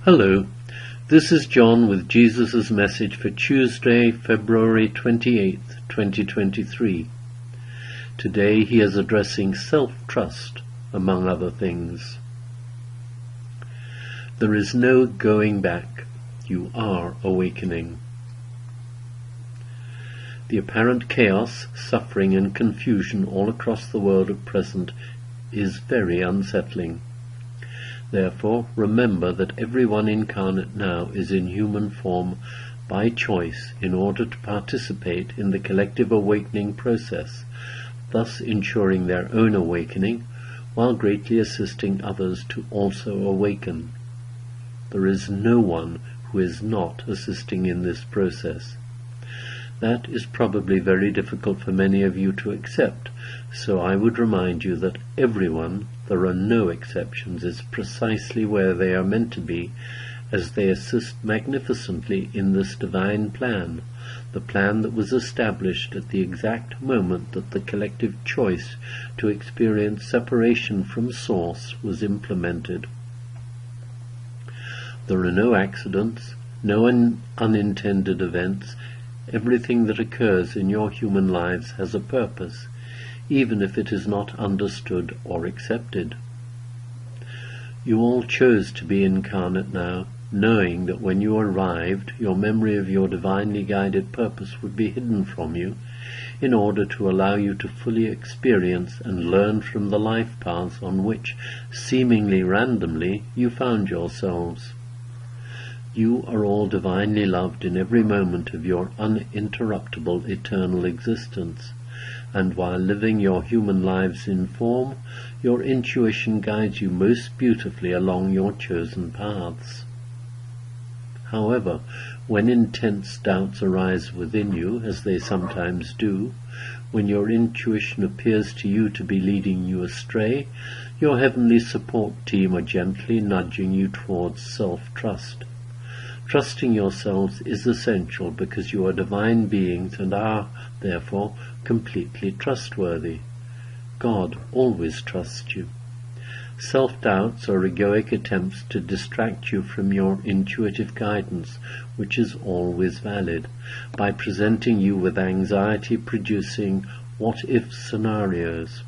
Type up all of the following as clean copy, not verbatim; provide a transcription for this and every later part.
Hello, this is John with Jesus' message for Tuesday, February 28th, 2023. Today he is addressing self-trust, among other things. There is no going back. You are awakening. The apparent chaos, suffering and confusion all across the world at present is very unsettling. Therefore, remember that everyone incarnate now is in human form by choice in order to participate in the collective awakening process, thus ensuring their own awakening while greatly assisting others to also awaken. There is no one who is not assisting in this process. That is probably very difficult for many of you to accept, so I would remind you that everyone, there are no exceptions, is precisely where they are meant to be, as they assist magnificently in this divine plan, the plan that was established at the exact moment that the collective choice to experience separation from Source was implemented. There are no accidents, no unintended events. Everything that occurs in your human lives has a purpose, even if it is not understood or accepted. You all chose to be incarnate now, knowing that when you arrived, your memory of your divinely guided purpose would be hidden from you, in order to allow you to fully experience and learn from the life paths on which, seemingly randomly, you found yourselves. You are all divinely loved in every moment of your uninterruptible eternal existence, and while living your human lives in form, your intuition guides you most beautifully along your chosen paths. However, when intense doubts arise within you, as they sometimes do, when your intuition appears to you to be leading you astray, your heavenly support team are gently nudging you towards self-trust. Trusting yourselves is essential because you are divine beings and are, therefore, completely trustworthy. God always trusts you. Self-doubts are egoic attempts to distract you from your intuitive guidance, which is always valid, by presenting you with anxiety-producing what-if scenarios.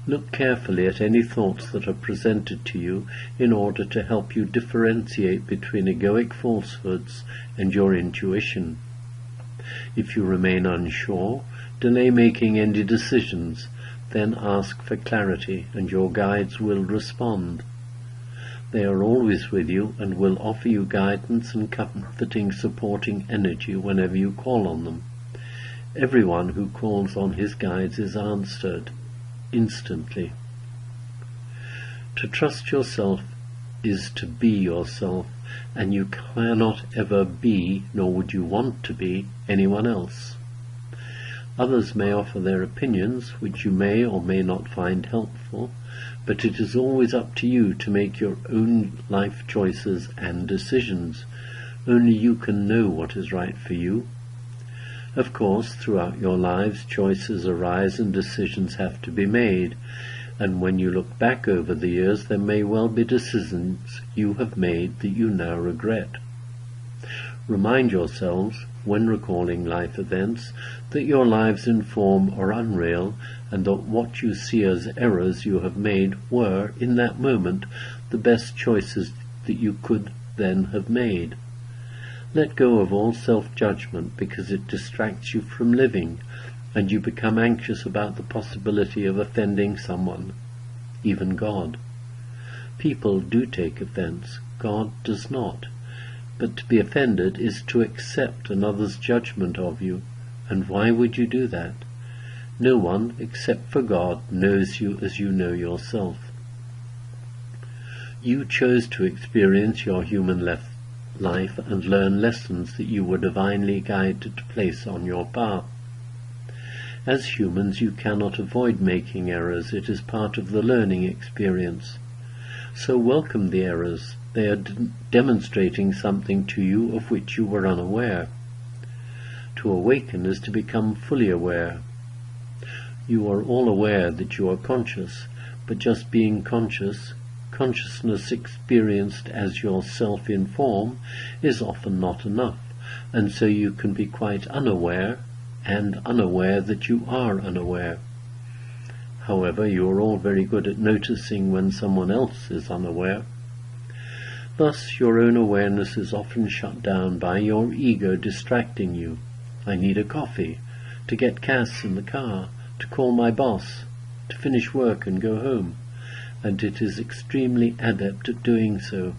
Look carefully at any thoughts that are presented to you in order to help you differentiate between egoic falsehoods and your intuition. If you remain unsure, delay making any decisions, then ask for clarity and your guides will respond. They are always with you and will offer you guidance and comforting, supporting energy whenever you call on them. Everyone who calls on his guides is answered instantly. To trust yourself is to be yourself, and you cannot ever be, nor would you want to be, anyone else. Others may offer their opinions, which you may or may not find helpful, but it is always up to you to make your own life choices and decisions. Only you can know what is right for you. Of course, throughout your lives, choices arise and decisions have to be made, and when you look back over the years, there may well be decisions you have made that you now regret. Remind yourselves, when recalling life events, that your lives in form are unreal, and that what you see as errors you have made were, in that moment, the best choices that you could then have made. Let go of all self-judgment because it distracts you from living, and you become anxious about the possibility of offending someone, even God. People do take offense, God does not, but to be offended is to accept another's judgment of you, and why would you do that? No one, except for God, knows you as you know yourself. You chose to experience your human life and learn lessons that you were divinely guided to place on your path. As humans, you cannot avoid making errors. It is part of the learning experience. So welcome the errors. They are demonstrating something to you of which you were unaware. To awaken is to become fully aware. You are all aware that you are conscious, but just being conscious Consciousness experienced as yourself in form is often not enough, and so you can be quite unaware and unaware that you are unaware. However, you are all very good at noticing when someone else is unaware. Thus, your own awareness is often shut down by your ego distracting you. I need a coffee, to get gas in the car, to call my boss, to finish work and go home, and it is extremely adept at doing so.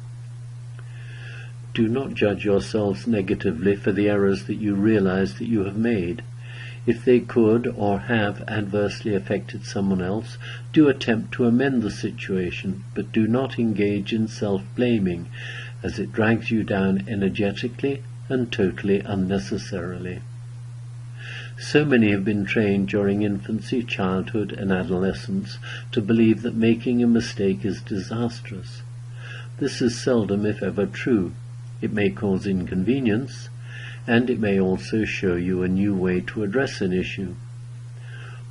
Do not judge yourselves negatively for the errors that you realize that you have made. If they could or have adversely affected someone else, do attempt to amend the situation, but do not engage in self-blaming, as it drags you down energetically and totally unnecessarily. So many have been trained during infancy, childhood, and adolescence to believe that making a mistake is disastrous. This is seldom, if ever, true. It may cause inconvenience, and it may also show you a new way to address an issue.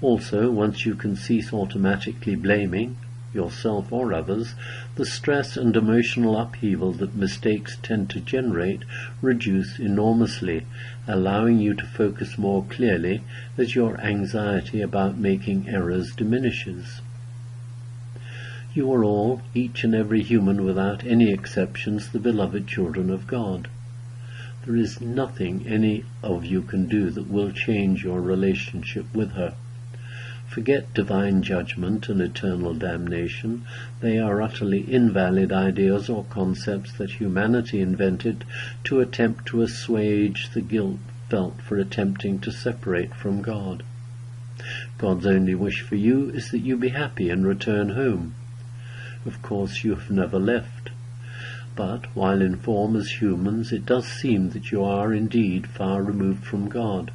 Also, once you can cease automatically blaming, yourself or others, the stress and emotional upheaval that mistakes tend to generate reduce enormously, allowing you to focus more clearly as your anxiety about making errors diminishes. You are all, each and every human without any exceptions, the beloved children of God. There is nothing any of you can do that will change your relationship with her. Forget divine judgment and eternal damnation. They are utterly invalid ideas or concepts that humanity invented to attempt to assuage the guilt felt for attempting to separate from God. God's only wish for you is that you be happy and return home. Of course, you have never left. But, while in form as humans, it does seem that you are indeed far removed from God.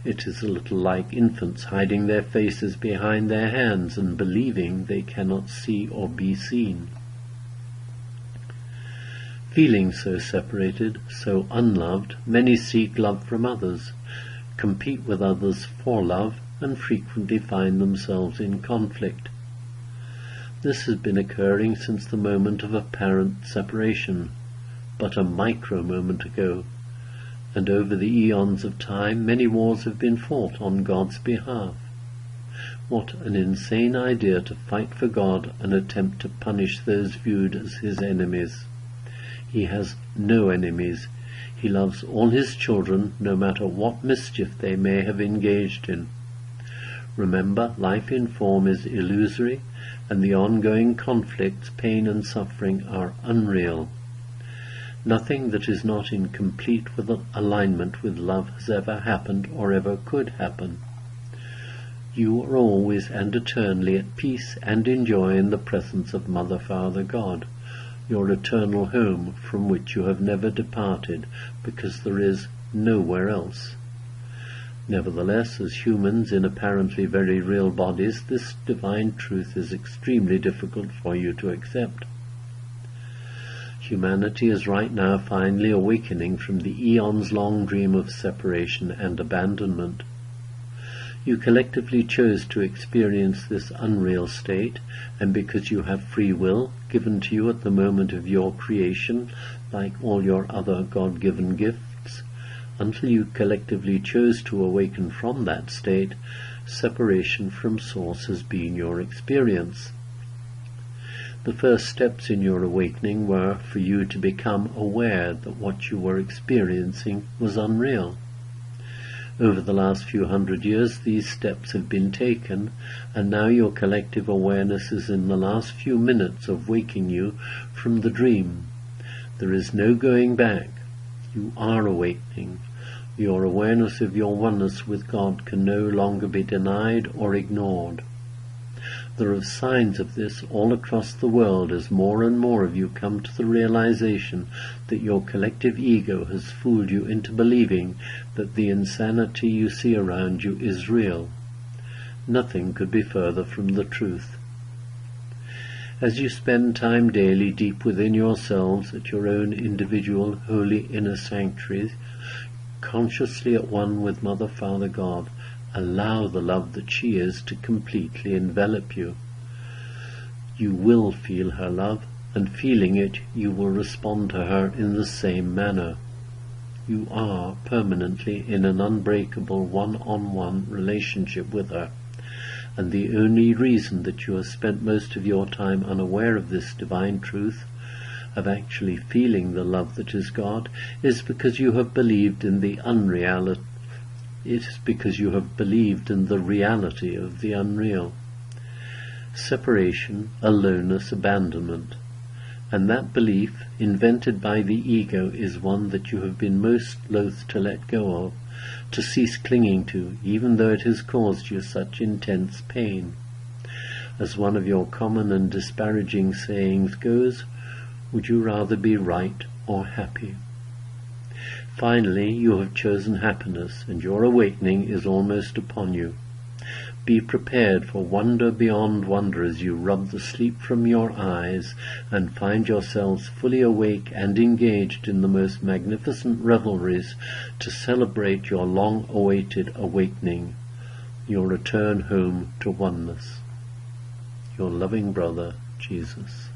It is a little like infants hiding their faces behind their hands and believing they cannot see or be seen. Feeling so separated, so unloved, many seek love from others, compete with others for love, and frequently find themselves in conflict. This has been occurring since the moment of apparent separation, but a micro moment ago, and over the eons of time many wars have been fought on God's behalf. What an insane idea to fight for God and attempt to punish those viewed as his enemies. He has no enemies. He loves all his children, no matter what mischief they may have engaged in. Remember, life in form is illusory, and the ongoing conflicts, pain and suffering are unreal. Nothing that is not in complete alignment with love has ever happened or ever could happen. You are always and eternally at peace and in joy in the presence of Mother, Father, God, your eternal home from which you have never departed, because there is nowhere else. Nevertheless, as humans in apparently very real bodies, this divine truth is extremely difficult for you to accept. Humanity is right now finally awakening from the eons-long dream of separation and abandonment. You collectively chose to experience this unreal state, and because you have free will, given to you at the moment of your creation, like all your other God-given gifts, until you collectively chose to awaken from that state, separation from Source has been your experience. The first steps in your awakening were for you to become aware that what you were experiencing was unreal. Over the last few hundred years, these steps have been taken, and now your collective awareness is in the last few minutes of waking you from the dream. There is no going back. You are awakening. Your awareness of your oneness with God can no longer be denied or ignored. There are signs of this all across the world as more and more of you come to the realization that your collective ego has fooled you into believing that the insanity you see around you is real. Nothing could be further from the truth. As you spend time daily deep within yourselves at your own individual holy inner sanctuaries, consciously at one with Mother, Father, God, allow the love that she is to completely envelop you. you will feel her love, and feeling it, you will respond to her in the same manner. You are permanently in an unbreakable one-on-one relationship with her, and the only reason that you have spent most of your time unaware of this divine truth, of actually feeling the love that is God, is because you have believed in the unreality. It is because you have believed in the reality of the unreal. Separation, aloneness, abandonment. And that belief, invented by the ego, is one that you have been most loath to let go of, to cease clinging to, even though it has caused you such intense pain. As one of your common and disparaging sayings goes, would you rather be right or happy? Finally, you have chosen happiness, and your awakening is almost upon you. Be prepared for wonder beyond wonder as you rub the sleep from your eyes and find yourselves fully awake and engaged in the most magnificent revelries to celebrate your long-awaited awakening, your return home to oneness. Your loving brother, Jesus.